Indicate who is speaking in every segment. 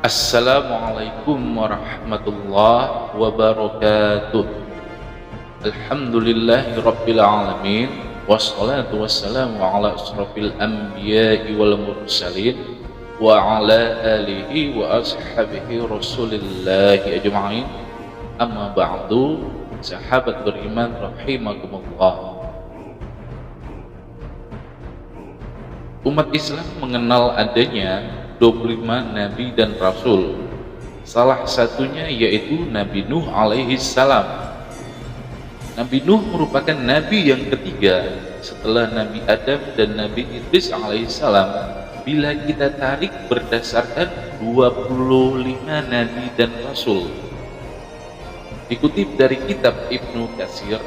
Speaker 1: Assalamualaikum warahmatullahi wabarakatuh. Alhamdulillahi rabbil alamin. Wassalatu wassalamu ala asrafil anbiya'i wal mursalin wa ala alihi wa ashabihi rasulillahi ajma'in. Amma ba'du, sahabat beriman rahimakumullah. Umat Islam mengenal adanya 25 nabi dan rasul. Salah satunya yaitu Nabi Nuh alaihi salam. Nabi Nuh merupakan nabi yang ketiga setelah Nabi Adam dan Nabi Idris alaihi salam bila kita tarik berdasarkan 25 nabi dan rasul. Dikutip dari kitab Ibnu Katsir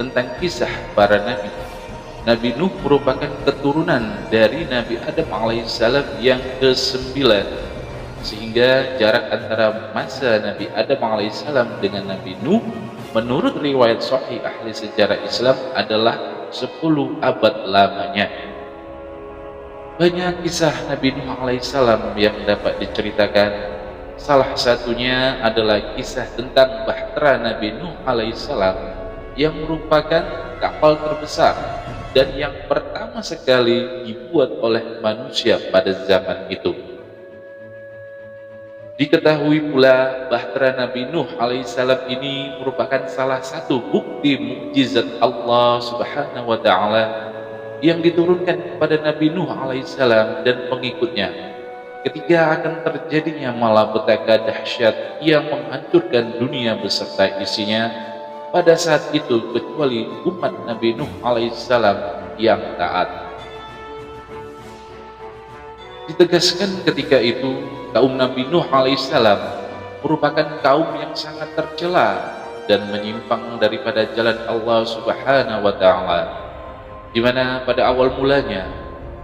Speaker 1: tentang kisah para nabi, Nabi Nuh merupakan keturunan dari Nabi Adam alaihissalam yang ke-9, sehingga jarak antara masa Nabi Adam alaihissalam dengan Nabi Nuh menurut riwayat sahih ahli sejarah Islam adalah 10 abad lamanya. Banyak kisah Nabi Nuh alaihissalam yang dapat diceritakan. Salah satunya adalah kisah tentang bahtera Nabi Nuh alaihissalam yang merupakan kapal terbesar dan yang pertama sekali dibuat oleh manusia pada zaman itu. Diketahui pula bahtera Nabi Nuh alaihissalam ini merupakan salah satu bukti mukjizat Allah subhanahu wa ta'ala yang diturunkan kepada Nabi Nuh alaihissalam dan pengikutnya ketika akan terjadinya malapetaka dahsyat yang menghancurkan dunia beserta isinya pada saat itu, kecuali umat Nabi Nuh alaihissalam yang taat. Ditegaskan ketika itu, kaum Nabi Nuh alaihissalam merupakan kaum yang sangat tercela dan menyimpang daripada jalan Allah subhanahu wa ta'ala, di mana pada awal mulanya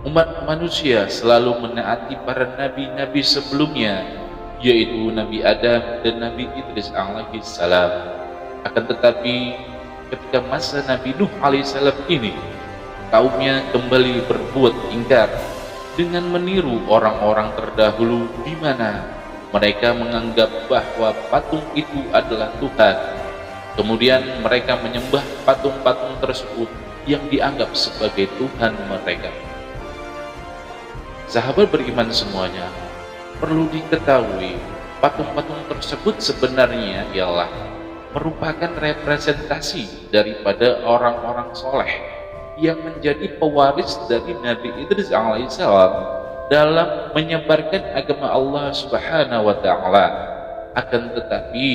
Speaker 1: umat manusia selalu menaati para nabi-nabi sebelumnya, yaitu Nabi Adam dan Nabi Idris alaihissalam. Akan tetapi ketika masa Nabi Nuh alaihissalam ini, kaumnya kembali berbuat ingkar dengan meniru orang-orang terdahulu, di mana mereka menganggap bahwa patung itu adalah Tuhan. Kemudian mereka menyembah patung-patung tersebut yang dianggap sebagai Tuhan mereka. Sahabat beriman semuanya, perlu diketahui patung-patung tersebut sebenarnya ialah merupakan representasi daripada orang-orang soleh yang menjadi pewaris dari Nabi Idris alaihissalam dalam menyebarkan agama Allah subhanahu wa ta'ala. Akan tetapi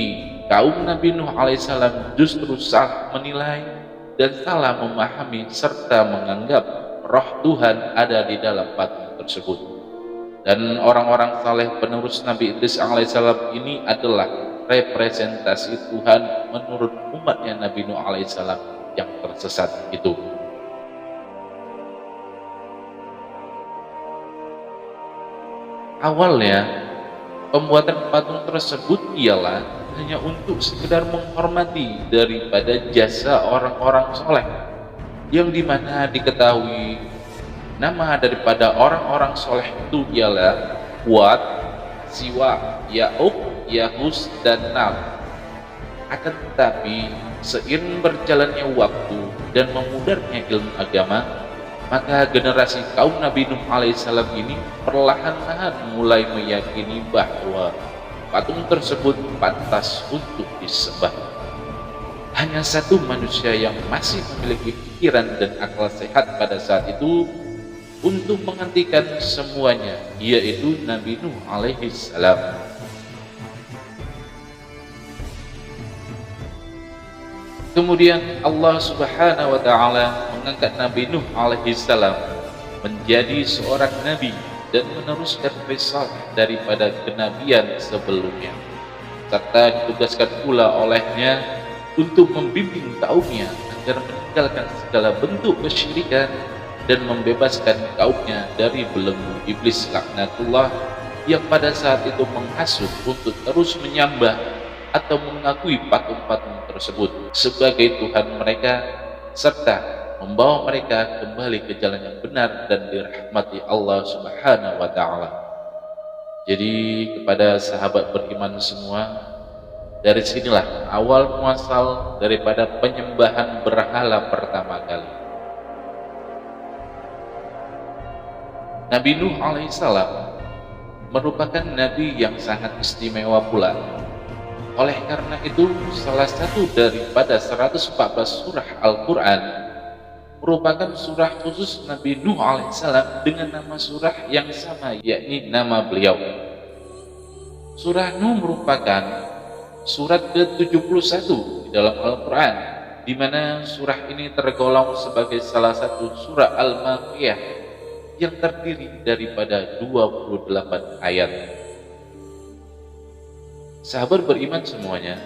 Speaker 1: kaum Nabi Nuh alaihissalam justru salah menilai dan salah memahami serta menganggap roh Tuhan ada di dalam patung tersebut. Dan orang-orang saleh penerus Nabi Idris alaihissalam ini adalah representasi Tuhan menurut umatnya Nabi Nuh alaihissalam yang tersesat itu. Awalnya pembuatan patung tersebut ialah hanya untuk sekedar menghormati daripada jasa orang-orang soleh, yang dimana diketahui nama daripada orang-orang soleh itu ialah Wat, Siwa, Ya'uq, Yahus, dan Nal. Akan tetapi seiring berjalannya waktu dan memudarnya ilmu agama, maka generasi kaum Nabi Nuh alaihissalam ini perlahan-lahan mulai meyakini bahwa patung tersebut pantas untuk disembah. Hanya satu manusia yang masih memiliki pikiran dan akal sehat pada saat itu untuk menghentikan semuanya, yaitu Nabi Nuh alaihissalam. Kemudian Allah subhanahu wa ta'ala mengangkat Nabi Nuh alaihissalam menjadi seorang nabi dan meneruskan risalah daripada kenabian sebelumnya, serta ditugaskan pula olehnya untuk membimbing kaumnya agar meninggalkan segala bentuk kesyirikan dan membebaskan kaumnya dari belenggu iblis laknatullah yang pada saat itu menghasut untuk terus menyembah atau mengakui patung-patung tersebut sebagai Tuhan mereka, serta membawa mereka kembali ke jalan yang benar dan dirahmati Allah subhanahu wa ta'ala. Jadi kepada sahabat beriman semua, dari sinilah awal muasal daripada penyembahan berhala pertama kali. Nabi Nuh alaihissalam merupakan nabi yang sangat istimewa pula. Oleh karena itu, salah satu daripada 114 surah Al-Quran merupakan surah khusus Nabi Nuh alaihissalam dengan nama surah yang sama, yakni nama beliau. Surah Nuh merupakan surat ke-71 di dalam Al-Quran, di mana surah ini tergolong sebagai salah satu surah Al-Maqiyah yang terdiri daripada 28 ayat. Sahabat beriman semuanya,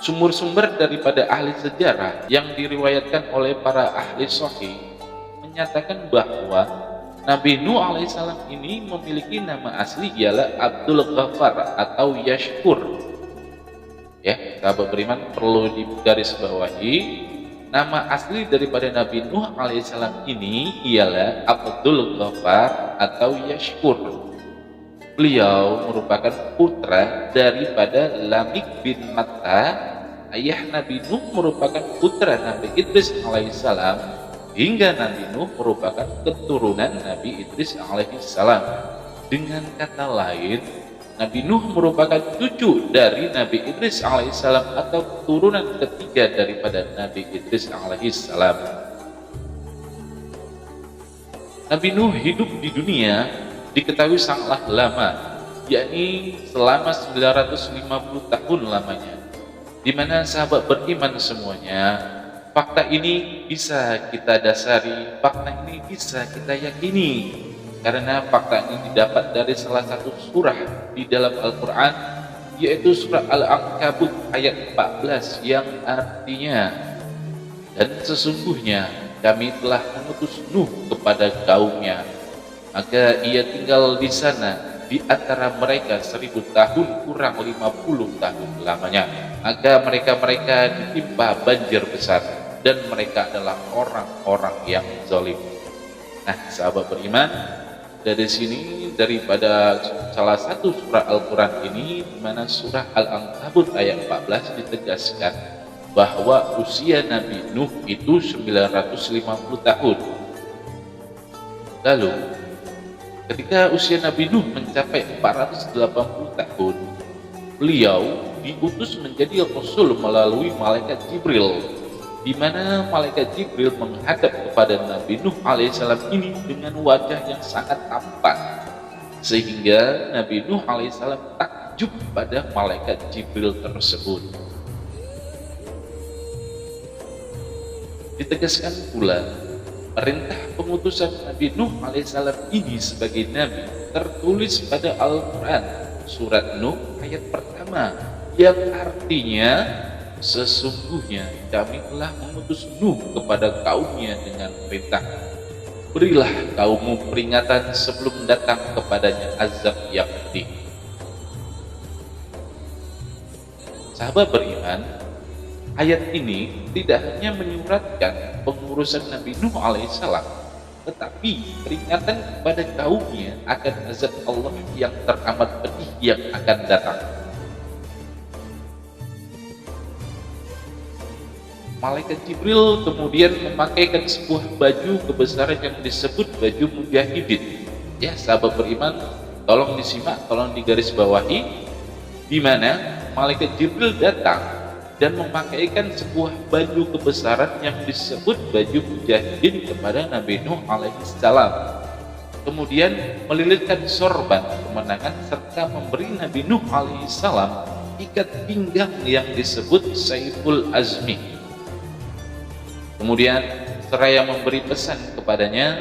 Speaker 1: sumber-sumber daripada ahli sejarah yang diriwayatkan oleh para ahli sahih menyatakan bahwa Nabi Nuh alaihissalam ini memiliki nama asli ialah Abdul Ghaffar atau Yashkur. Ya, sahabat beriman perlu digarisbawahi, nama asli daripada Nabi Nuh alaihissalam ini ialah Abdul Ghaffar atau Yashkur. Beliau merupakan putra daripada Lamik bin Matta. Ayah Nabi Nuh merupakan putra Nabi Idris alaihissalam, hingga Nabi Nuh merupakan keturunan Nabi Idris alaihissalam. Dengan kata lain, Nabi Nuh merupakan cucu dari Nabi Idris alaihissalam atau keturunan ketiga daripada Nabi Idris alaihissalam. Nabi Nuh hidup di dunia diketahui sangatlah lama, yakni selama 950 tahun lamanya, di mana sahabat beriman semuanya, fakta ini bisa kita dasari, fakta ini bisa kita yakini, karena fakta ini didapat dari salah satu surah di dalam Al-Quran, yaitu surah Al-Ankabut ayat 14 yang artinya, dan sesungguhnya kami telah mengutus Nuh kepada kaumnya, maka ia tinggal di sana di antara mereka 1000 tahun kurang 50 tahun lamanya. Maka mereka ditimpa banjir besar dan mereka adalah orang-orang yang zalim. Nah, sahabat beriman, dari sini daripada salah satu surah Al-Quran ini, di mana surah Al-Ankabut ayat 14 ditegaskan bahwa usia Nabi Nuh itu 950 tahun. Lalu ketika usia Nabi Nuh mencapai 480 tahun, beliau diutus menjadi rasul melalui malaikat Jibril, di mana malaikat Jibril menghadap kepada Nabi Nuh alaihissalam ini dengan wajah yang sangat tampan, sehingga Nabi Nuh alaihissalam takjub pada malaikat Jibril tersebut. Ditegaskan pula, perintah pengutusan Nabi Nuh alaihissalam ini sebagai Nabi tertulis pada Al-Quran surat Nuh ayat pertama, yang artinya sesungguhnya kami telah mengutus Nuh kepada kaumnya dengan perintah, berilah kaummu peringatan sebelum datang kepadanya azab yang pedih. Sahabat beriman, ayat ini tidak hanya menyuratkan pengurusan Nabi Nuh alaihissalam, tetapi peringatan kepada kaumnya akan azab Allah yang teramat pedih yang akan datang. Malaikat Jibril kemudian memakaikan sebuah baju kebesaran yang disebut baju mujahidin. Ya, sahabat beriman, tolong disimak, tolong digarisbawahi, di mana Malaikat Jibril datang dan memakaikan sebuah baju kebesaran yang disebut baju mujahidin kepada Nabi Nuh alaihissalam. Kemudian melilitkan sorban kemenangan serta memberi Nabi Nuh alaihissalam ikat pinggang yang disebut Saiful Azmi. Kemudian seraya memberi pesan kepadanya,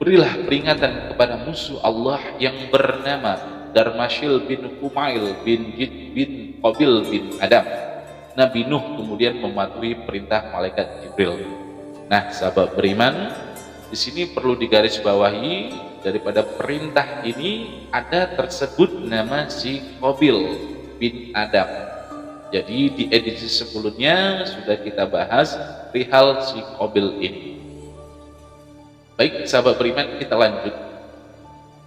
Speaker 1: berilah peringatan kepada musuh Allah yang bernama Darmashil bin Kumail bin Jid bin Qabil bin Adam. Nabi Nuh kemudian mematuhi perintah malaikat Jibril. Nah, sahabat beriman, di sini perlu digarisbawahi, daripada perintah ini ada tersebut nama si Qabil bin Adam. Jadi di edisi sebelumnya sudah kita bahas perihal si Qabil ini. Baik, sahabat beriman, kita lanjut.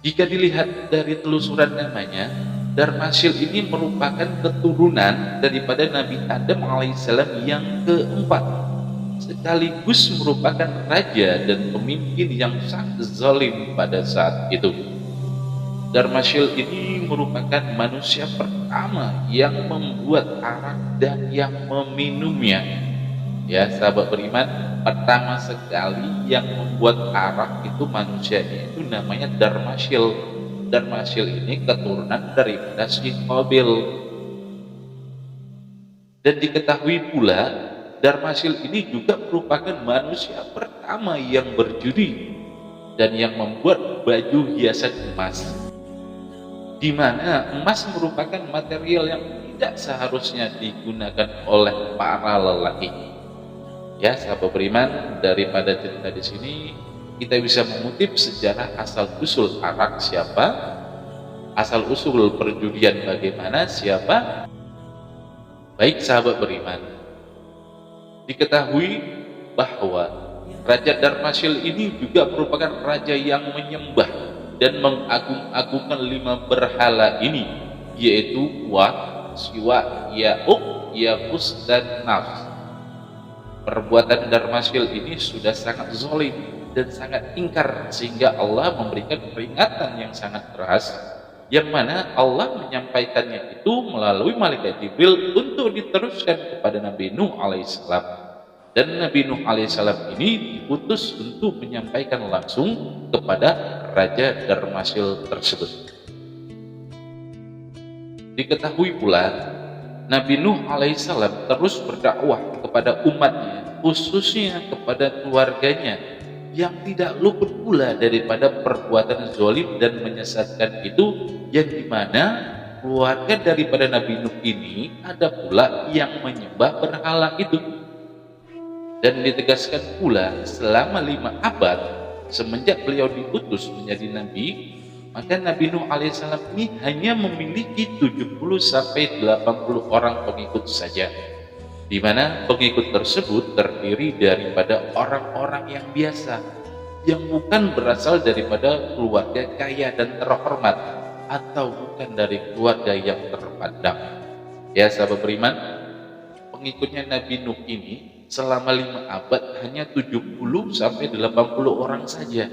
Speaker 1: Jika dilihat dari telusuran namanya, Darmasil ini merupakan keturunan daripada Nabi Adam alaihissalam yang keempat, sekaligus merupakan raja dan pemimpin yang sangat zalim pada saat itu. Darmasil ini merupakan manusia pertama yang membuat arak dan yang meminumnya. Ya, sahabat beriman, pertama sekali yang membuat arak itu manusia itu namanya Darmasil. Darmasil ini keturunan daripada si Qabil. Dan diketahui pula, Darmasil ini juga merupakan manusia pertama yang berjudi dan yang membuat baju hiasan emas, di mana emas merupakan material yang tidak seharusnya digunakan oleh para lelaki. Ya, sahabat beriman, daripada cerita di sini kita bisa mengutip sejarah asal usul arak siapa, asal usul perjudian bagaimana siapa. Baik sahabat beriman, diketahui bahwa Raja Darmasil ini juga merupakan raja yang menyembah dan mengagung-agungkan 5 berhala ini, yaitu Wat, Siwa, Ya'uq, Ya'us, dan Nafs. Perbuatan Darmasil ini sudah sangat zalim dan sangat ingkar, sehingga Allah memberikan peringatan yang sangat keras, yang mana Allah menyampaikannya itu melalui malaikat Jibril untuk diteruskan kepada Nabi Nuh alaihissalam. Dan Nabi Nuh alaihissalam ini diutus untuk menyampaikan langsung kepada Raja Darmasil tersebut. Diketahui pula, Nabi Nuh alaihissalam terus berdakwah kepada umatnya, khususnya kepada keluarganya, yang tidak luput pula daripada perbuatan zalim dan menyesatkan itu, yang dimana keluarga daripada Nabi Nuh ini ada pula yang menyembah berhala itu. Dan ditegaskan pula, selama 5 abad semenjak beliau diutus menjadi nabi, maka Nabi Nuh alaihissalam ini hanya memiliki 70-80 orang pengikut saja, di mana pengikut tersebut terdiri daripada orang-orang yang biasa, yang bukan berasal daripada keluarga kaya dan terhormat, atau bukan dari keluarga yang terpandang. Ya sahabat beriman, pengikutnya Nabi Nuh ini selama 5 abad hanya 70-80 orang saja.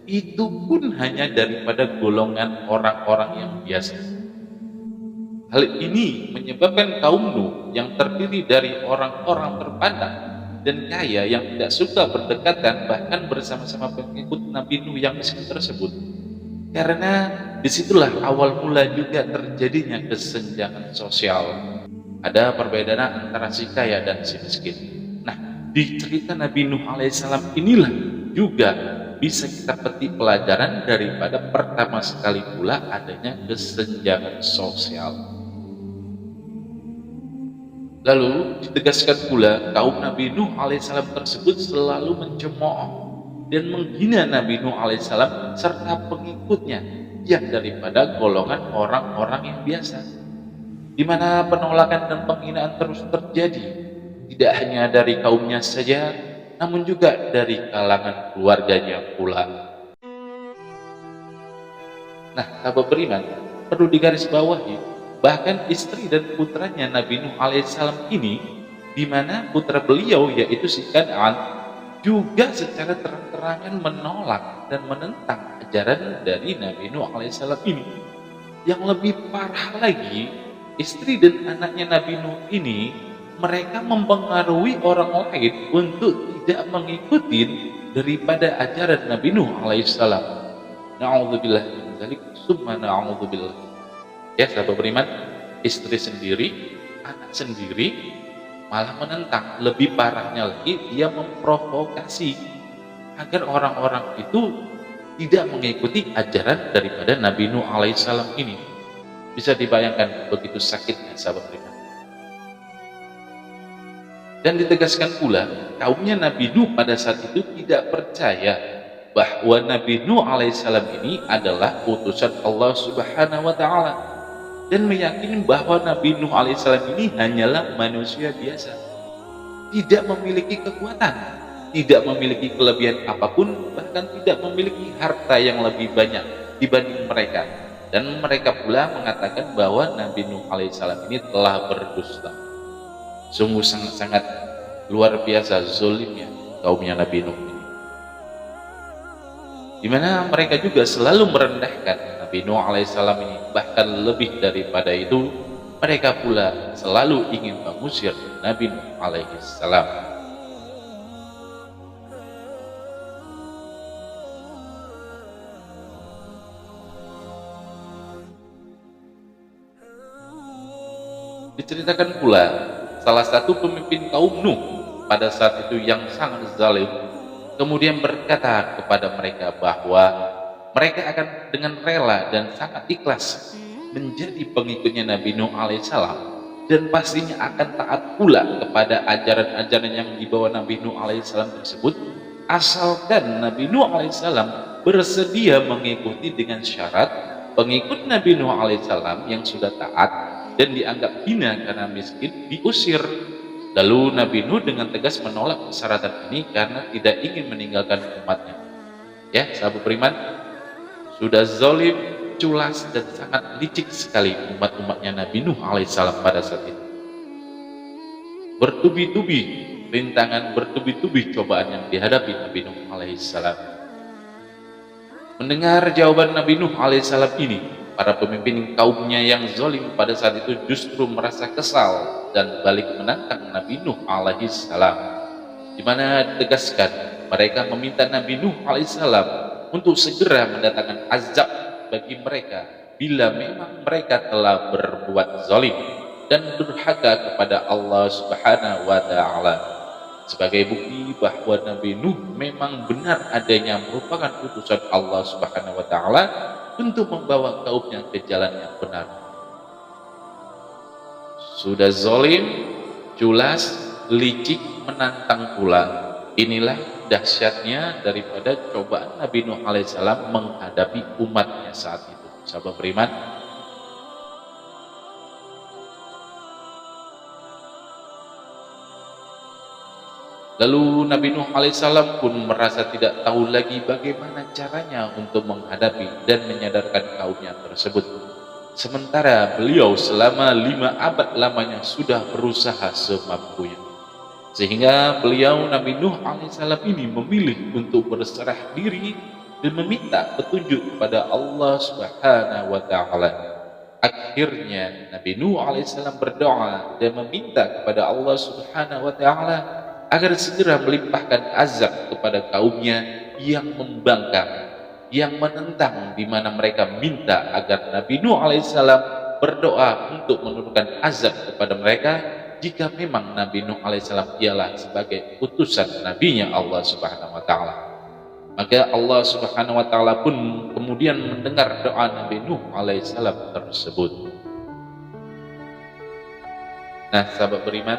Speaker 1: Itu pun hanya daripada golongan orang-orang yang biasa. Hal ini menyebabkan kaum Nuh yang terdiri dari orang-orang terpandang dan kaya yang tidak suka berdekatan bahkan bersama-sama pengikut Nabi Nuh yang miskin tersebut. Karena disitulah awal mula juga terjadinya kesenjangan sosial. Ada perbedaan antara si kaya dan si miskin. Nah, di cerita Nabi Nuh alaihissalam inilah juga bisa kita petik pelajaran daripada pertama sekali pula adanya kesenjangan sosial. Lalu ditegaskan pula, kaum Nabi Nuh alaihissalam tersebut selalu mencemooh dan menghina Nabi Nuh alaihissalam serta pengikutnya yang daripada golongan orang-orang yang biasa, di mana penolakan dan penghinaan terus terjadi, tidak hanya dari kaumnya saja, namun juga dari kalangan keluarganya pula. Nah, sahabat beriman, perlu digarisbawahi, bahkan istri dan putranya Nabi Nuh alaihissalam ini, di mana putra beliau yaitu si Kan'an, juga secara terang-terangan menolak dan menentang ajaran dari Nabi Nuh alaihissalam ini. Yang lebih parah lagi, istri dan anaknya Nabi Nuh ini, mereka mempengaruhi orang lain untuk tidak mengikuti daripada ajaran Nabi Nuh alaihissalam. Na'udzubillah min dzalik, summa na'udzubillah. Ya sahabat beriman, istri sendiri, anak sendiri malah menentang. Lebih parahnya lagi, dia memprovokasi agar orang-orang itu tidak mengikuti ajaran daripada Nabi Nuh alaihissalam ini. Bisa dibayangkan begitu sakitnya sahabat beriman. Dan ditegaskan pula, kaumnya Nabi Nuh pada saat itu tidak percaya bahwa Nabi Nuh alaihissalam ini adalah utusan Allah subhanahu wa ta'ala, dan meyakini bahwa Nabi Nuh alaihissalam ini hanyalah manusia biasa, tidak memiliki kekuatan, tidak memiliki kelebihan apapun, bahkan tidak memiliki harta yang lebih banyak, dibanding mereka, dan mereka pula mengatakan bahwa Nabi Nuh alaihissalam ini telah berdusta. Sungguh sangat-sangat luar biasa zolimnya kaumnya Nabi Nuh ini, di mana mereka juga selalu merendahkan Nabi Nuh alaihissalam ini. Bahkan lebih daripada itu, mereka pula selalu ingin mengusir Nabi Nuh alaihissalam. Diceritakan pula salah satu pemimpin kaum Nuh pada saat itu yang sangat zalim kemudian berkata kepada mereka bahwa mereka akan dengan rela dan sangat ikhlas menjadi pengikutnya Nabi Nuh alaihissalam, dan pastinya akan taat pula kepada ajaran-ajaran yang dibawa Nabi Nuh alaihissalam tersebut, asalkan Nabi Nuh alaihissalam bersedia mengikuti dengan syarat pengikut Nabi Nuh alaihissalam yang sudah taat dan dianggap hina karena miskin diusir. Lalu Nabi Nuh dengan tegas menolak persyaratan ini karena tidak ingin meninggalkan umatnya. Ya, sahabat beriman, sudah zalim, culas dan sangat licik sekali umat-umatnya Nabi Nuh alaihissalam pada saat itu. Bertubi-tubi rintangan, bertubi-tubi cobaan yang dihadapi Nabi Nuh alaihissalam. Mendengar jawaban Nabi Nuh alaihissalam ini, para pemimpin kaumnya yang zalim pada saat itu justru merasa kesal dan balik menantang Nabi Nuh alaihissalam, di mana ditegaskan mereka meminta Nabi Nuh alaihissalam untuk segera mendatangkan azab bagi mereka bila memang mereka telah berbuat zalim dan durhaka kepada Allah Subhanahu wa taala. Sebagai bukti bahwa Nabi Nuh memang benar adanya merupakan utusan Allah Subhanahu wa taala untuk membawa kaumnya ke jalan yang benar. Sudah zalim, culas, licik, menantang pula. Inilah dahsyatnya daripada cobaan Nabi Nuh alaihissalam menghadapi umatnya saat itu. Sahabat beriman, lalu Nabi Nuh alaihissalam pun merasa tidak tahu lagi bagaimana caranya untuk menghadapi dan menyadarkan kaumnya tersebut. Sementara beliau selama 5 abad lamanya sudah berusaha semampunya. Sehingga beliau Nabi Nuh alaihissalam ini memilih untuk berserah diri dan meminta petunjuk kepada Allah Subhanahu wa taala. Akhirnya Nabi Nuh alaihissalam berdoa dan meminta kepada Allah Subhanahu wa taala agar segera melimpahkan azab kepada kaumnya yang membangkang, yang menentang, di mana mereka minta agar Nabi Nuh alaihissalam berdoa untuk menurunkan azab kepada mereka jika memang Nabi Nuh alaihissalam ialah sebagai utusan nabinya Allah Subhanahu wa taala. Maka Allah Subhanahu wa taala pun kemudian mendengar doa Nabi Nuh alaihissalam tersebut. Nah, sahabat beriman,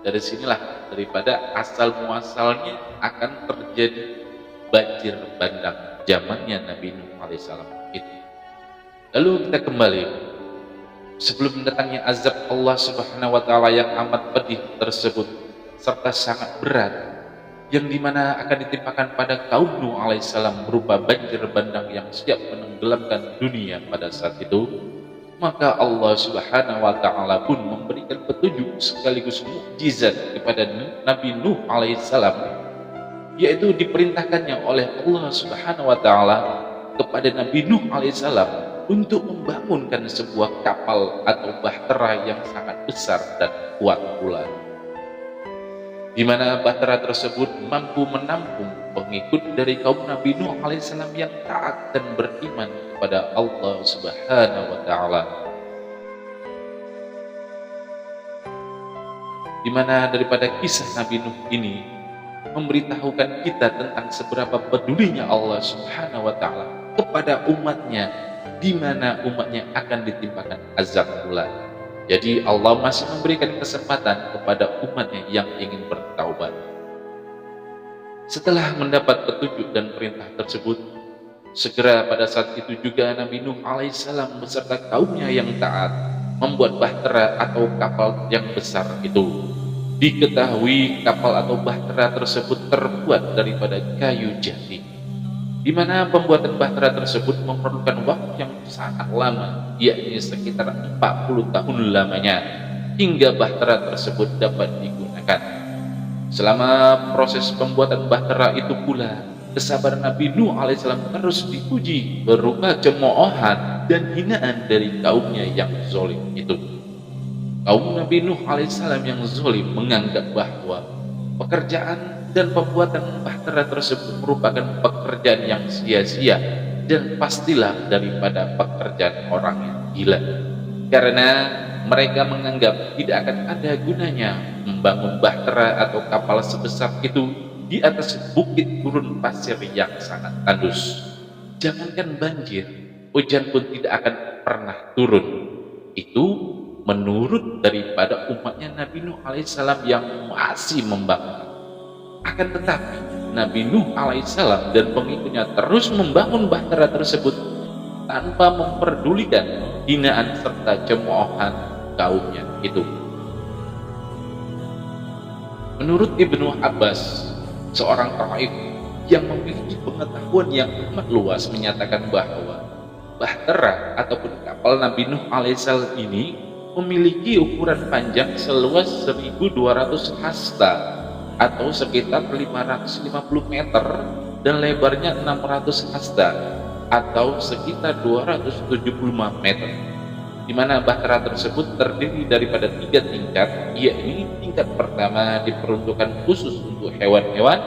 Speaker 1: dari sinilah daripada asal muasalnya akan terjadi banjir bandang zamannya Nabi Nuh alaihissalam itu. Lalu kita kembali sebelum datangnya azab Allah Subhanahu wa taala yang amat pedih tersebut serta sangat berat, yang dimana akan ditimpakan pada kaum Nuh alaihissalam berupa banjir bandang yang siap menenggelamkan dunia pada saat itu, maka Allah Subhanahu wa taala pun memberikan petunjuk sekaligus mukjizat kepada Nabi Nuh alaihissalam, yaitu diperintahkannya oleh Allah Subhanahu wa taala kepada Nabi Nuh alaihissalam untuk membangunkan sebuah kapal atau bahtera yang sangat besar dan kuat pula, di mana bahtera tersebut mampu menampung pengikut dari kaum Nabi Nuh alaihissalam yang taat dan beriman kepada Allah Subhanahu wa taala. Di mana daripada kisah Nabi Nuh ini memberitahukan kita tentang seberapa pedulinya Allah Subhanahu wa taala kepada umatnya, di mana umatnya akan ditimpakan azab pula. Jadi Allah masih memberikan kesempatan kepada umatnya yang ingin bertaubat. Setelah mendapat petunjuk dan perintah tersebut, segera pada saat itu juga Nabi Nuh alaihissalam beserta kaumnya yang taat membuat bahtera atau kapal yang besar itu. Diketahui kapal atau bahtera tersebut terbuat daripada kayu jati. di mana pembuatan bahtera tersebut memerlukan waktu yang sangat lama, yakni sekitar 40 tahun lamanya, hingga bahtera tersebut dapat digunakan. Selama proses pembuatan bahtera itu pula, kesabaran Nabi Nuh alaihissalam terus diuji berupa cemoohan dan hinaan dari kaumnya yang zalim itu. Kaum Nabi Nuh alaihissalam yang zalim menganggap bahwa pekerjaan dan pembuatan bahtera tersebut merupakan pekerjaan yang sia-sia dan pastilah daripada pekerjaan orang yang gila, karena mereka menganggap tidak akan ada gunanya membangun bahtera atau kapal sebesar itu di atas bukit gurun pasir yang sangat tandus. Jangankan banjir, hujan pun tidak akan pernah turun. Itu menurut daripada umatnya Nabi Nuh alaihissalam yang masih membangun. Akan tetapi Nabi Nuh alaihissalam dan pengikutnya terus membangun bahtera tersebut tanpa memperdulikan hinaan serta cemoohan kaumnya itu. Menurut Ibnu Abbas, seorang taib yang memiliki pengetahuan yang amat luas, menyatakan bahwa bahtera ataupun kapal Nabi Nuh alaihissalam ini memiliki ukuran panjang seluas 1.200 hasta atau sekitar 550 meter dan lebarnya 600 hasta atau sekitar 275 meter, di mana bahtera tersebut terdiri daripada 3 tingkat, yakni tingkat pertama diperuntukkan khusus untuk hewan-hewan,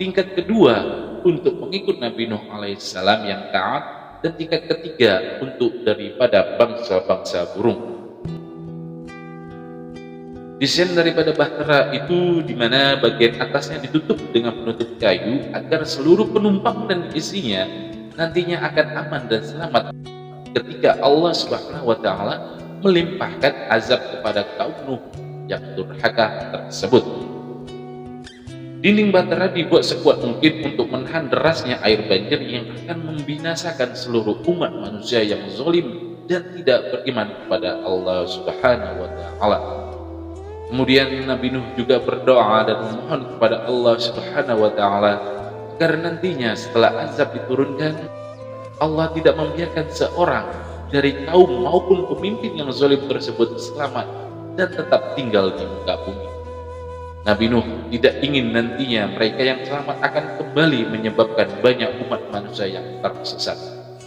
Speaker 1: tingkat kedua untuk pengikut Nabi Nuh alaihissalam yang taat, dan tingkat ketiga untuk daripada bangsa-bangsa burung. Desain daripada bahtera itu di mana bagian atasnya ditutup dengan penutup kayu agar seluruh penumpang dan isinya nantinya akan aman dan selamat ketika Allah Subhanahu wa taala melimpahkan azab kepada kaum Nuh yang durhaka tersebut. Dinding bahtera dibuat sekuat mungkin untuk menahan derasnya air banjir yang akan membinasakan seluruh umat manusia yang zalim dan tidak beriman kepada Allah Subhanahu wa taala. Kemudian Nabi Nuh juga berdoa dan memohon kepada Allah Subhanahu wa taala agar nantinya setelah azab diturunkan, Allah tidak membiarkan seorang dari kaum maupun pemimpin yang zalim tersebut selamat dan tetap tinggal di muka bumi. Nabi Nuh tidak ingin nantinya mereka yang selamat akan kembali menyebabkan banyak umat manusia yang tersesat,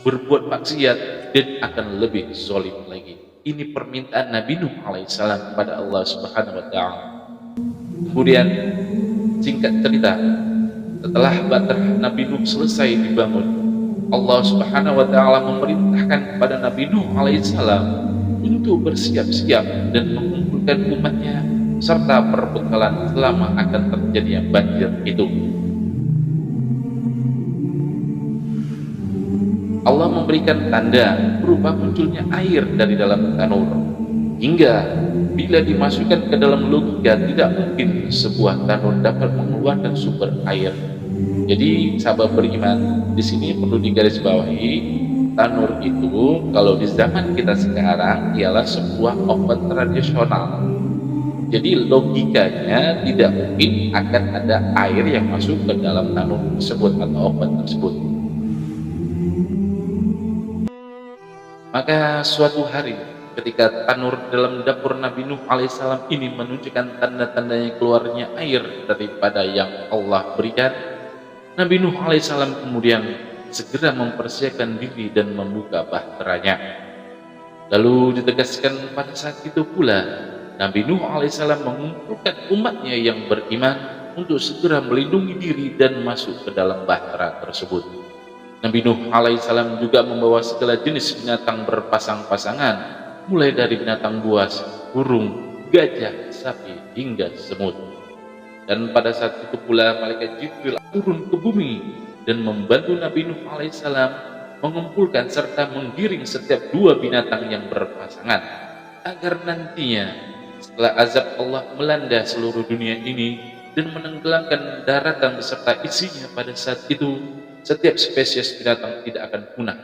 Speaker 1: berbuat maksiat dan akan lebih zalim lagi. Ini permintaan Nabi Nuh alaihissalam kepada Allah Subhanahu wa taala. Kemudian singkat cerita, setelah bahtera Nabi Nuh selesai dibangun, Allah Subhanahu wa taala memerintahkan kepada Nabi Nuh alaihissalam untuk bersiap-siap dan mengumpulkan umatnya serta perbekalan selama akan terjadinya banjir itu. Allah memberikan tanda berupa munculnya air dari dalam tanur, hingga bila dimasukkan ke dalam logika tidak mungkin sebuah tanur dapat mengeluarkan sumber air. Jadi sahabat beriman, di sini perlu digarisbawahi, tanur itu kalau di zaman kita sekarang ialah sebuah oven tradisional. Jadi logikanya tidak mungkin akan ada air yang masuk ke dalam tanur tersebut atau oven tersebut. Maka suatu hari ketika tanur dalam dapur Nabi Nuh alaihissalam ini menunjukkan tanda-tandanya keluarnya air daripada yang Allah berikan, Nabi Nuh alaihissalam kemudian segera mempersiapkan diri dan membuka bahteranya. Lalu ditegaskan pada saat itu pula Nabi Nuh alaihissalam mengumpulkan umatnya yang beriman untuk segera melindungi diri dan masuk ke dalam bahtera tersebut. Nabi Nuh alaihissalam juga membawa segala jenis binatang berpasang-pasangan, mulai dari binatang buas, burung, gajah, sapi, hingga semut. Dan pada saat itu pula malaikat Jibril turun ke bumi dan membantu Nabi Nuh alaihissalam mengumpulkan serta menggiring setiap 2 binatang yang berpasangan, agar nantinya setelah azab Allah melanda seluruh dunia ini dan menenggelamkan daratan beserta isinya pada saat itu, setiap spesies binatang tidak akan punah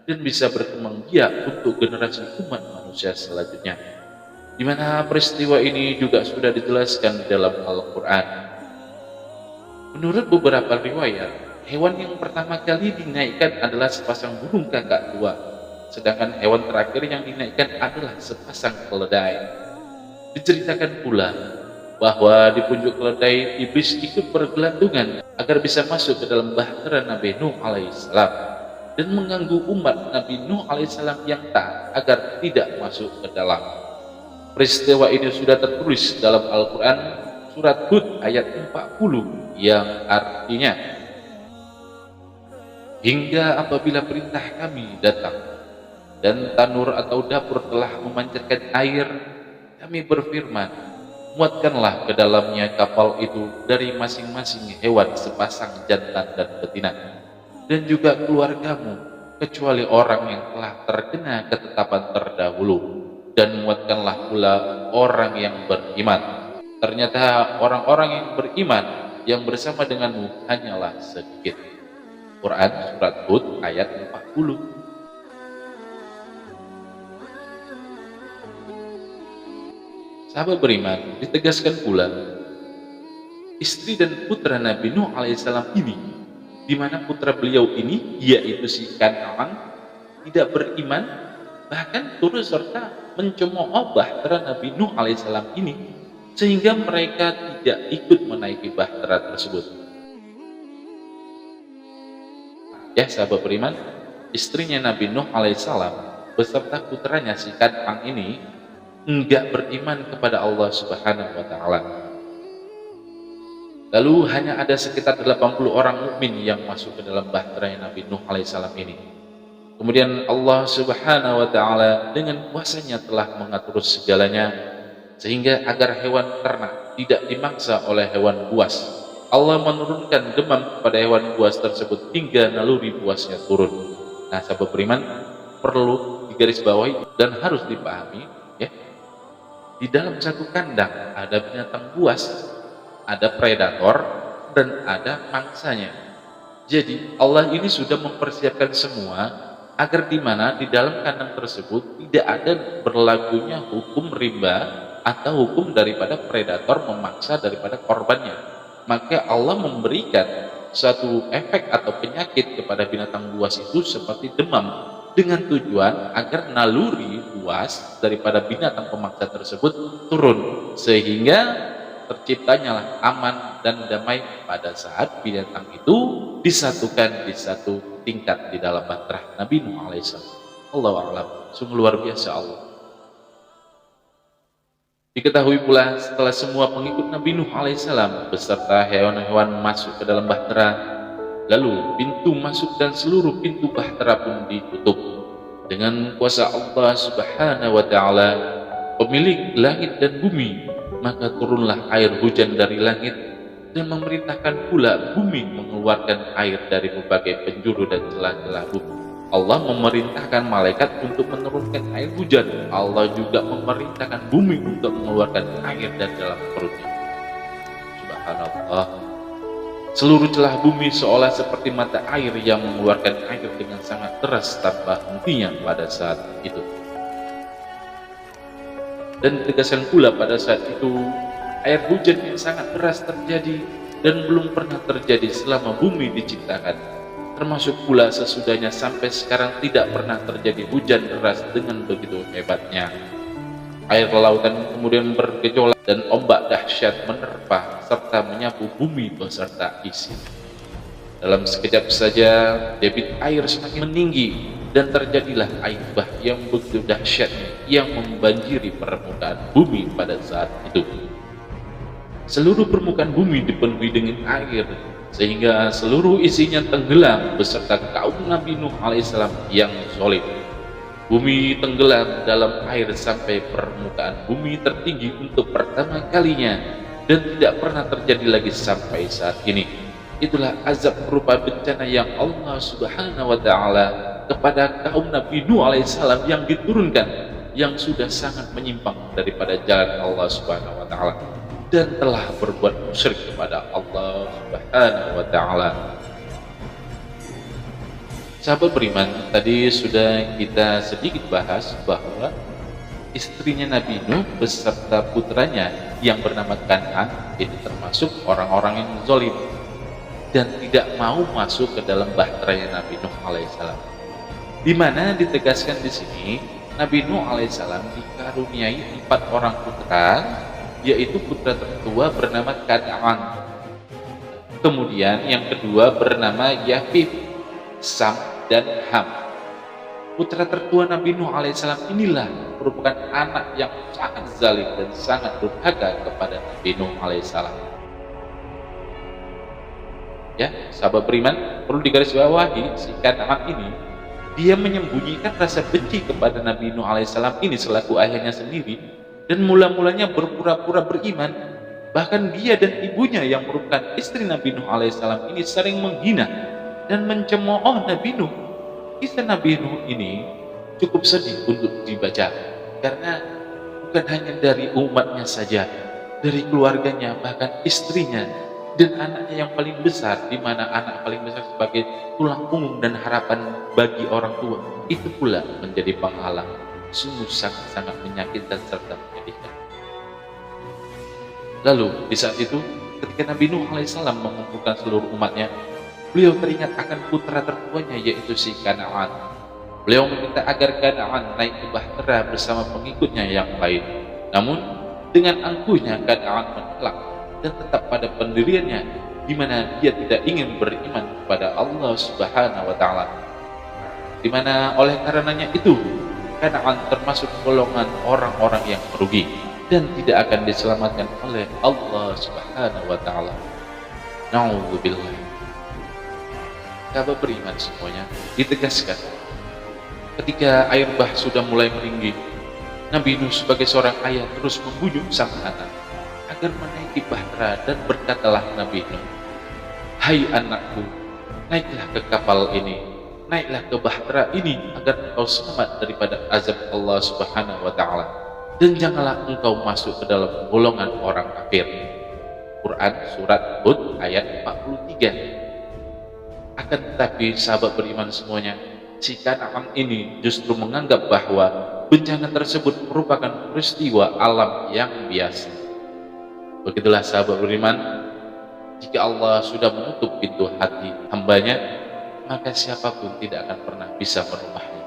Speaker 1: dan bisa berkembang biak untuk generasi umat manusia selanjutnya. Di mana peristiwa ini juga sudah dijelaskan dalam Al-Quran. Menurut beberapa riwayat, Hewan yang pertama kali dinaikkan adalah sepasang burung kakak tua, sedangkan hewan terakhir yang dinaikkan adalah sepasang keledai. Diceritakan pula bahwa di puncak keledai iblis ikut bergelantungan agar bisa masuk ke dalam bahtera Nabi Nuh alaihissalam dan mengganggu umat Nabi Nuh alaihissalam yang taat agar tidak masuk ke dalam. Peristiwa ini sudah tertulis dalam Al-Quran surat Hud ayat 40 yang artinya, hingga apabila perintah kami datang dan tanur atau dapur telah memancarkan air, kami berfirman, muatkanlah ke dalamnya kapal itu dari masing-masing hewan sepasang jantan dan betina, dan juga keluargamu, kecuali orang yang telah terkena ketetapan terdahulu, dan muatkanlah pula orang yang beriman. Ternyata orang-orang yang beriman yang bersama denganmu hanyalah sedikit. Quran surat Hud ayat 40. Sahabat beriman, ditegaskan pula istri dan putra Nabi Nuh alaihissalam ini, di mana putra beliau ini yaitu si Kan'an tidak beriman, bahkan turut serta mencemooh bahtera Nabi Nuh alaihissalam ini, sehingga mereka tidak ikut menaiki bahtera tersebut. Ya sahabat beriman, istrinya Nabi Nuh alaihissalam beserta putranya si Kan'an ini enggak beriman kepada Allah Subhanahu wa taala. Lalu hanya ada sekitar 80 orang mukmin yang masuk ke dalam bahtera Nabi Nuh alaihissalam ini. Kemudian Allah Subhanahu wa taala dengan kuasanya telah mengatur segalanya, sehingga agar hewan ternak tidak dimangsa oleh hewan buas. Allah menurunkan demam kepada hewan buas tersebut hingga naluri buasnya turun. Nah, sahabat beriman, perlu digarisbawahi dan harus dipahami, ya. Di dalam satu kandang ada binatang buas, ada predator, dan ada mangsanya. Jadi Allah ini sudah mempersiapkan semua agar di mana di dalam kandang tersebut tidak ada berlakunya hukum riba atau hukum daripada predator memaksa daripada korbannya. Maka Allah memberikan suatu efek atau penyakit kepada binatang buas itu seperti demam, dengan tujuan agar naluri buas daripada binatang pemaksa tersebut turun, sehingga terciptanya aman dan damai pada saat binatang itu disatukan di satu tingkat di dalam bahtera Nabi Nuh alaihissalam. Allahu a'lam. Sungguh luar biasa Allah. Diketahui pula setelah semua pengikut Nabi Nuh alaihissalam beserta hewan-hewan masuk ke dalam bahtera, lalu pintu masuk dan seluruh pintu bahtera pun ditutup. Dengan kuasa Allah Subhanahu wa taala, pemilik langit dan bumi, maka turunlah air hujan dari langit dan memerintahkan pula bumi mengeluarkan air dari berbagai penjuru dan celah-celah bumi. Allah memerintahkan malaikat untuk menurunkan air hujan. Allah juga memerintahkan bumi untuk mengeluarkan air dari dalam perutnya. Subhanallah. Seluruh celah bumi seolah seperti mata air yang mengeluarkan air dengan sangat deras tanpa hentinya pada saat itu. Dan ditegaskan pula pada saat itu air hujan yang sangat deras terjadi dan belum pernah terjadi selama bumi diciptakan. Termasuk pula sesudahnya sampai sekarang tidak pernah terjadi hujan deras dengan begitu hebatnya. Air lautan kemudian bergejolak dan ombak dahsyat menerpa serta menyapu bumi beserta isi. Dalam sekejap saja debit air semakin meninggi dan terjadilah air bah yang begitu dahsyatnya yang membanjiri permukaan bumi pada saat itu. Seluruh permukaan bumi dipenuhi dengan air sehingga seluruh isinya tenggelam beserta kaum Nabi Nuh alaihissalam yang zalim. Bumi tenggelam dalam air sampai permukaan bumi tertinggi untuk pertama kalinya dan tidak pernah terjadi lagi sampai saat ini. Itulah azab berupa bencana yang Allah Subhanahu wa taala kepada kaum Nabi Nuh alaihissalam yang diturunkan, yang sudah sangat menyimpang daripada jalan Allah Subhanahu wa taala dan telah berbuat musyrik kepada Allah Subhanahu wa taala. Sahabat beriman, tadi sudah kita sedikit bahas bahwa istrinya Nabi Nuh beserta putranya yang bernama Kan'an itu termasuk orang-orang yang zalim. dan tidak mau masuk ke dalam bahteranya Nabi Nuh alaihissalam. Di mana ditegaskan di sini Nabi Nuh alaihissalam dikaruniai 4 orang putra, yaitu putra tertua bernama Kan'an, kemudian yang kedua bernama Yafith, Sam, dan Ham. Putra tertua Nabi Nuh alaihissalam inilah merupakan anak yang sangat zalim dan sangat durhaka kepada Nabi Nuh alaihissalam. Ya, sahabat beriman, perlu digarisbawahi si Kan'an ini dia menyembunyikan rasa benci kepada Nabi Nuh alaihissalam ini selaku ayahnya sendiri, dan mula-mulanya berpura-pura beriman. Bahkan dia dan ibunya yang merupakan istri Nabi Nuh alaihissalam ini sering menghina dan mencemooh Nabi Nuh. Kisah Nabi Nuh ini cukup sedih untuk dibaca, karena bukan hanya dari umatnya saja, dari keluarganya, bahkan istrinya dan anaknya yang paling besar, di mana anak paling besar sebagai tulang punggung dan harapan bagi orang tua, itu pula menjadi penghalang. Sungguh sangat-sangat menyakitkan serta menyedihkan. Lalu di saat itu, ketika Nabi Nuh alaihissalam mengumpulkan seluruh umatnya, beliau teringat akan putra tertuanya, yaitu si Kan'an. Beliau meminta agar Kan'an naik ke bahtera bersama pengikutnya yang lain. Namun dengan angkuhnya Kan'an menolak dan tetap pada pendiriannya, di mana dia tidak ingin beriman kepada Allah Subhanahu wa taala. Di mana oleh karenanya itu Kan'an termasuk golongan orang-orang yang merugi dan tidak akan diselamatkan oleh Allah Subhanahu wa taala. Na'udzubillah. Sahabat beriman semuanya, ditegaskan ketika air bah sudah mulai meninggi, Nabi Nuh sebagai seorang ayah terus membujuk sang anak agar menaiki bahtera, dan berkatalah Nabi Nuh, "Hai anakku, naiklah ke kapal ini, naiklah ke bahtera ini agar engkau selamat daripada azab Allah Subhanahu wa taala, dan janganlah engkau masuk ke dalam golongan orang kafir." Quran surat Hud ayat 43. Akan tetapi sahabat beriman semuanya, si Kan'an ini justru menganggap bahwa bencana tersebut merupakan peristiwa alam yang biasa. Begitulah sahabat beriman, jika Allah sudah menutup pintu hati hambanya, maka siapapun tidak akan pernah bisa merubahnya.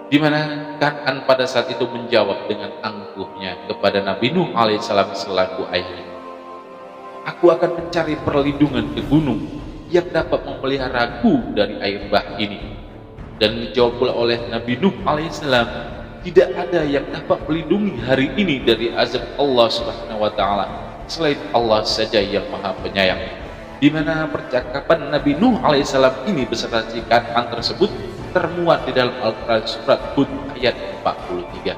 Speaker 1: Di mana Kan'an pada saat itu menjawab dengan angkuhnya kepada Nabi Nuh alaihissalam selaku ayahnya, "Aku akan mencari perlindungan ke gunung yang dapat memeliharaku dari air bah ini." Dan dijawab pula oleh Nabi Nuh alaihissalam, "Tidak ada yang dapat melindungi hari ini dari azab Allah Subhanahu wa taala selain Allah saja yang Maha Penyayang." Di mana percakapan Nabi Nuh alaihissalam ini beserta si Kan'an tersebut termuat di dalam Al-Quran surat Hud ayat 43.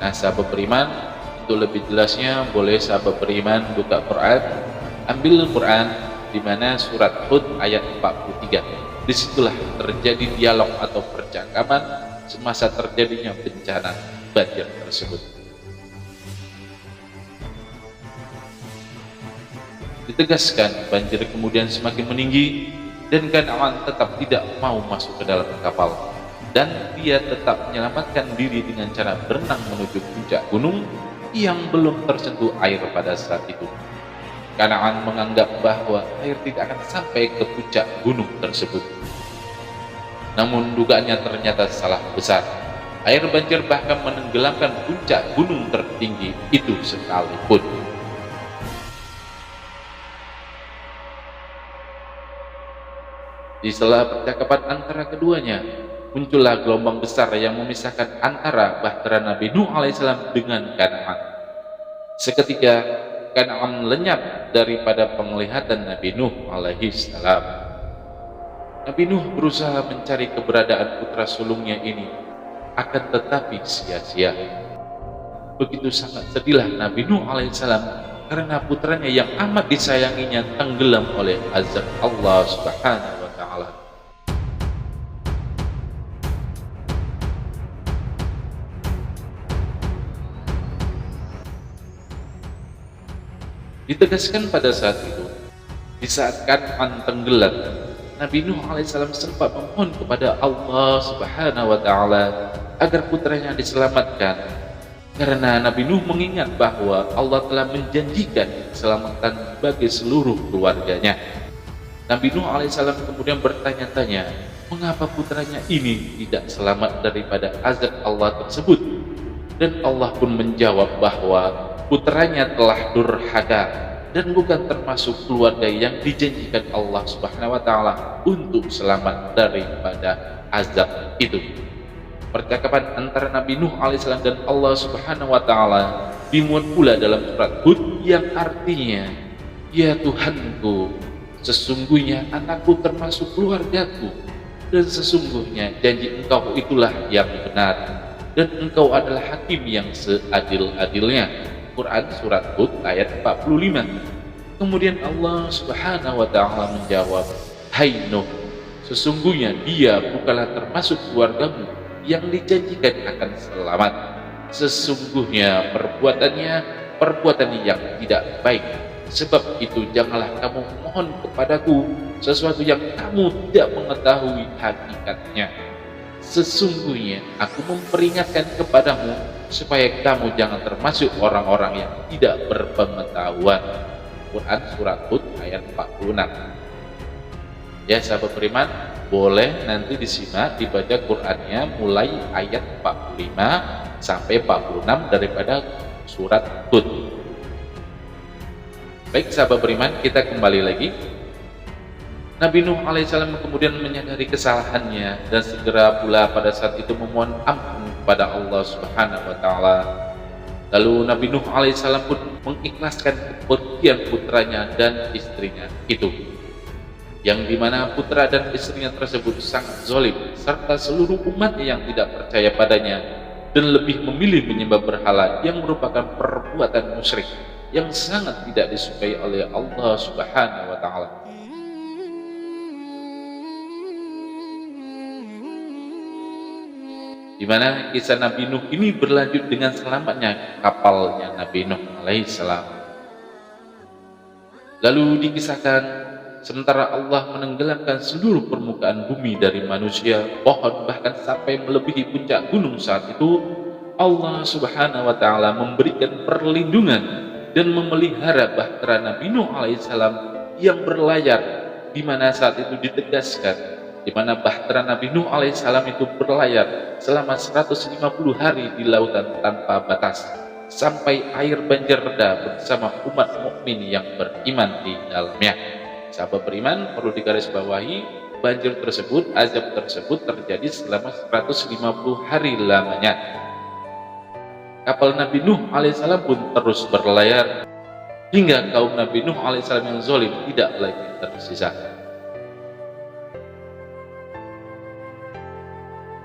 Speaker 1: Nah, sahabat beriman, untuk lebih jelasnya boleh sahabat beriman buka Quran, ambil Quran di mana surat Hud ayat 43. Disitulah terjadi dialog atau percakapan semasa terjadinya bencana banjir tersebut. Ditegaskan banjir kemudian semakin meninggi, dan Kan'an tetap tidak mau masuk ke dalam kapal, dan dia tetap menyelamatkan diri dengan cara berenang menuju puncak gunung yang belum tersentuh air pada saat itu. Kan'an menganggap bahwa air tidak akan sampai ke puncak gunung tersebut. Namun dugaannya ternyata salah besar. Air banjir bahkan menenggelamkan puncak gunung tertinggi itu sekalipun. Di sela percakapan antara keduanya, muncullah gelombang besar yang memisahkan antara bahtera Nabi Nuh alaihissalam dengan Kan'an. Seketika Kan'an lenyap daripada penglihatan Nabi Nuh alaihissalam. Nabi Nuh berusaha mencari keberadaan putra sulungnya ini, akan tetapi sia-sia. Begitu sangat sedihlah Nabi Nuh alaihissalam karena putranya yang amat disayanginya tenggelam oleh azab Allah Subhanahu wa taala. Ditegaskan pada saat itu, di saat Kan'an tenggelam, Nabi Nuh alaihissalam sempat memohon kepada Allah Subhanahu wa taala agar putranya diselamatkan. Karena Nabi Nuh mengingat bahwa Allah telah menjanjikan keselamatan bagi seluruh keluarganya. Nabi Nuh alaihissalam kemudian bertanya-tanya, mengapa putranya ini tidak selamat daripada azab Allah tersebut? Dan Allah pun menjawab bahwa putranya telah durhaka dan bukan termasuk keluarga yang dijanjikan Allah Subhanahu wa taala untuk selamat daripada azab itu. Percakapan antara Nabi Nuh alaihissalam dan Allah Subhanahu wa taala dimuat pula dalam surat Hud yang artinya, ya Tuhanku, sesungguhnya anakku termasuk keluargaku, dan sesungguhnya janji engkau itulah yang benar, dan engkau adalah hakim yang seadil-adilnya. Quran surat Hud ayat 45. Kemudian Allah Subhanahu wa taala menjawab, hai Nuh, sesungguhnya dia bukanlah termasuk keluargamu yang dijanjikan akan selamat. Sesungguhnya perbuatannya perbuatan yang tidak baik. Sebab itu janganlah kamu mohon kepadaku sesuatu yang kamu tidak mengetahui hakikatnya. Sesungguhnya aku memperingatkan kepadamu supaya kamu jangan termasuk orang-orang yang tidak berpengetahuan. Quran surat Hud ayat 46. Ya sahabat beriman, boleh nanti disimak dibaca Qur'annya mulai ayat 45 sampai 46 daripada surat Hud. Baik sahabat beriman, kita kembali lagi. Nabi Nuh alaihissalam kemudian menyadari kesalahannya dan segera pula pada saat itu memohon ampun kepada Allah Subhanahu wa taala. Lalu Nabi Nuh alaihissalam pun mengikhlaskan kepergian putranya dan istrinya itu, yang dimana putra dan istrinya tersebut sangat zalim serta seluruh umatnya yang tidak percaya padanya dan lebih memilih menyembah berhala yang merupakan perbuatan musyrik yang sangat tidak disukai oleh Allah Subhanahu wa taala. Di mana kisah Nabi Nuh ini berlanjut dengan selamatnya kapalnya Nabi Nuh alaihissalam. Lalu dikisahkan, sementara Allah menenggelamkan seluruh permukaan bumi dari manusia, pohon, bahkan sampai melebihi puncak gunung saat itu, Allah Subhanahu wa taala memberikan perlindungan dan memelihara bahtera Nabi Nuh alaihissalam yang berlayar, di mana saat itu ditegaskan di mana bahtera Nabi Nuh alaihissalam itu berlayar selama 150 hari di lautan tanpa batas sampai air banjir reda bersama umat mukmin yang beriman di dalamnya. Sahabat beriman, perlu digarisbawahi, banjir tersebut, azab tersebut terjadi selama 150 hari lamanya. Kapal Nabi Nuh alaihissalam pun terus berlayar hingga kaum Nabi Nuh alaihissalam yang zalim tidak lagi tersisa.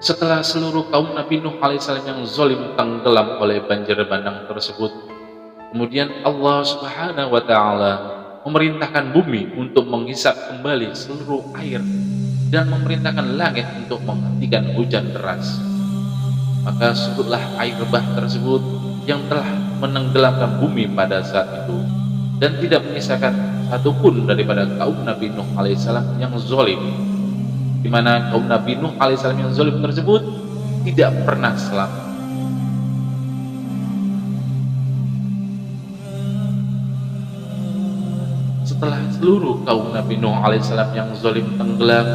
Speaker 1: Setelah seluruh kaum Nabi Nuh alaihissalam yang zalim tenggelam oleh banjir bandang tersebut, kemudian Allah Subhanahu wa taala memerintahkan bumi untuk menghisap kembali seluruh air dan memerintahkan langit untuk menghentikan hujan deras. Maka surutlah air bah tersebut yang telah menenggelamkan bumi pada saat itu dan tidak menyisakan satupun daripada kaum Nabi Nuh alaihissalam yang zalim, di mana kaum Nabi Nuh alaihissalam yang zalim tersebut tidak pernah selamat. Setelah seluruh kaum Nabi Nuh alaihissalam yang zalim tenggelam,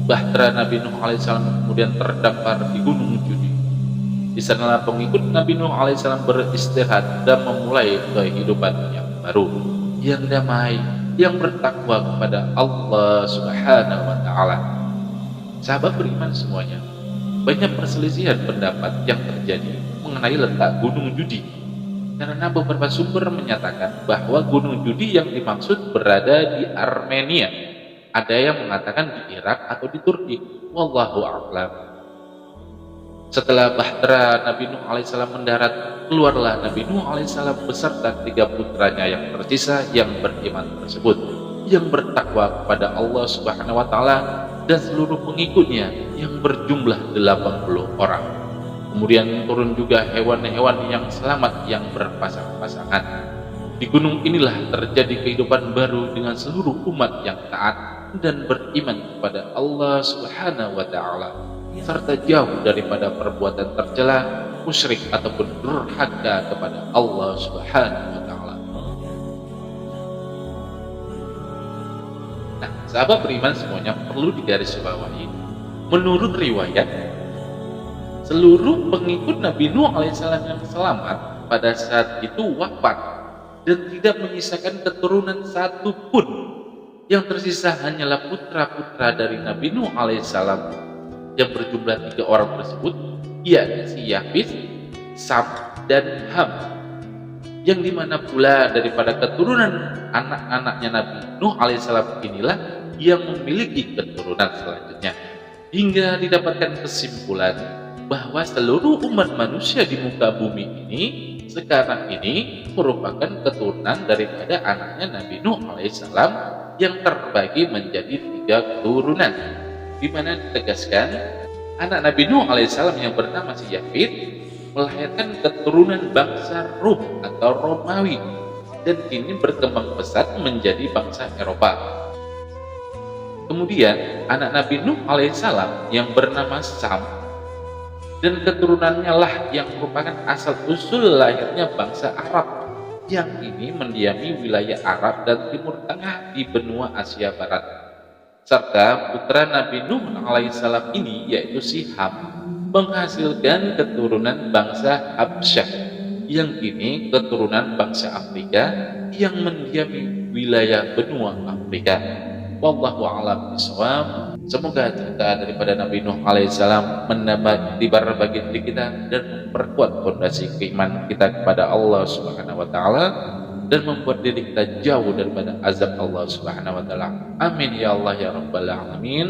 Speaker 1: bahtera Nabi Nuh alaihissalam kemudian terdampar di Gunung Judi. Di sanalah pengikut Nabi Nuh alaihissalam beristirahat dan memulai kehidupan yang baru, yang damai, yang bertakwa kepada Allah Subhanahu wa taala. Sahabat beriman semuanya, banyak perselisihan pendapat yang terjadi mengenai letak Gunung Judi, karena beberapa sumber menyatakan bahwa Gunung Judi yang dimaksud berada di Armenia, ada yang mengatakan di Irak atau di Turki, wallahu a'lam. Setelah bahtera Nabi Nuh alaihissalam mendarat, keluarlah Nabi Nuh alaihissalam beserta 3 putranya yang tersisa yang beriman tersebut, yang bertakwa kepada Allah Subhanahu wa taala, dan seluruh pengikutnya yang berjumlah 80 orang. Kemudian turun juga hewan-hewan yang selamat yang berpasang-pasangan. Di gunung inilah terjadi kehidupan baru dengan seluruh umat yang taat dan beriman kepada Allah Subhanahu wa taala, serta jauh daripada perbuatan tercela musyrik ataupun durhaka kepada Allah Subhanahu wa taala. Nah, sahabat beriman semuanya perlu digarisbawahi. Menurut riwayat, seluruh pengikut Nabi Nuh alaihissalam yang selamat pada saat itu wafat dan tidak menyisakan keturunan satu pun. Yang tersisa hanyalah putra-putra dari Nabi Nuh alaihissalam yang berjumlah 3 orang tersebut, yakni si Yafis, Sam, dan Ham, yang dimana pula daripada keturunan anak-anaknya Nabi Nuh alaihissalam inilah yang memiliki keturunan selanjutnya, hingga didapatkan kesimpulan bahwa seluruh umat manusia di muka bumi ini sekarang ini merupakan keturunan daripada anaknya Nabi Nuh alaihissalam yang terbagi menjadi 3 keturunan, di mana ditegaskan anak Nabi Nuh alaihissalam yang bernama si Yafid melahirkan keturunan bangsa Rum atau Romawi dan kini berkembang pesat menjadi bangsa Eropa. Kemudian anak Nabi Nuh alaihissalam yang bernama Sam dan keturunannya lah yang merupakan asal usul lahirnya bangsa Arab yang ini mendiami wilayah Arab dan Timur Tengah di benua Asia Barat. Serta putra Nabi Nuh alaihissalam ini yaitu si Ham menghasilkan keturunan bangsa Habsyah yang kini keturunan bangsa Afrika yang mendiami wilayah benua Afrika. Wallahu a'lam bishawab. Semoga cerita daripada Nabi Nuh alaihissalam menambah iktibar bagi diri kita dan memperkuat fondasi keimanan kita kepada Allah Subhanahu wa taala dan membuat diri kita jauh daripada azab Allah Subhanahu wa taala. Amin ya Allah ya rabbal alamin.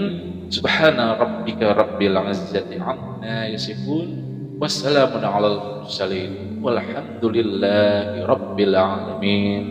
Speaker 1: Subhana rabbika rabbil izzati amma yasifun. Wassalamun alal mursalin. Walhamdulillahi rabbil alamin.